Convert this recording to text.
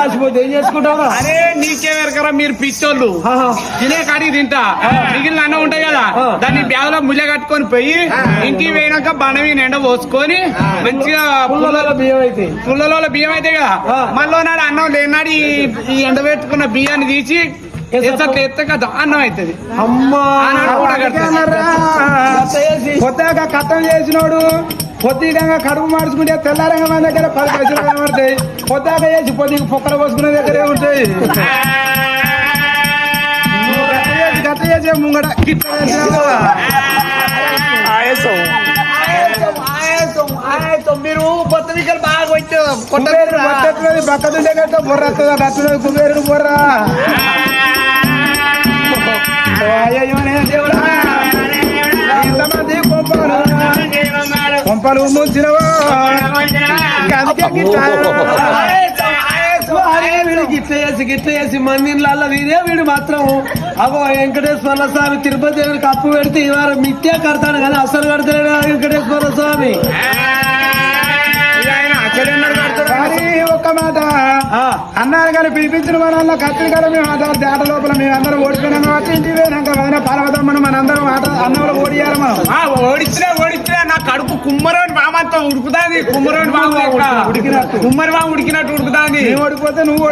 రాసిపోతే ఏం చేసుకుంటావు? అరే నీకే వెరకరా మీరు పిచ్చోళ్ళు. తినే కాడికి తింటా, మిగిలిన అన్నం ఉంటాయి కదా దాన్ని బ్యాగ్ లో ముళ్ళ కట్టుకొని పోయి ఇంటికి పోయినాక బండవి నిండా పోసుకొని మంచిగా బియ్యం అయితే పుల్లలో బియ్యం అయితే కదా మళ్ళీ నాడు అన్నం లేనాడు ఈ ఎండ పెట్టుకున్న బియ్యాన్ని తీసి ఎత్తే కదా అన్నం అవుతుంది. అమ్మా కొత్తగా కట్టం చేసినోడు పొద్దుగా కడుపు మార్చుకుంటే తెల్లారంగా మన దగ్గర 10 పైసలు కనబడతాయి. కొత్తగా చేసి పొద్దుగా పొక్కలు పోసుకునే దగ్గరే ఉంటాయి. గట్ట చేసే ముంగడ గిట్ల మీరు కొత్త వికలు బాగా బక్కదుండే గట్ట బొర్ర వస్తుంది. కుబేరుడు బొర్ర ఇంతమంది కొంపలు ముంచినవా గిట్ల చేసి మందిర్ల వీడే వీడు మాత్రం అగో వెంకటేశ్వర స్వామి తిరుపతి దేవుడికి అప్పు పెడితే ఈ వారం మిథ్యా కడతాడు కానీ అసలు కడతాడు వెంకటేశ్వర స్వామి. ఒక్క మాట అన్నారు కానీ పిలిపించిన మన కత్తిరి కదా మేము ఆట లోపల మేము అందరం ఓడిపోయినాం కాబట్టి ఇంటికి పోయినాక వదిన పార్వతమ్మను మన అందరం ఆట అన్నంలో ఓడియాలి. మనం ఓడిచ్చినా నా కడుపు కుమ్మరోని బామంతా ఉడుకుతాంది. కుమ్మరోని బాబు ఉడికినట్టు కుమ్మరి బాబు ఉడికినట్టు ఉడుకుతాంది. ఓడిపోతే నువ్వు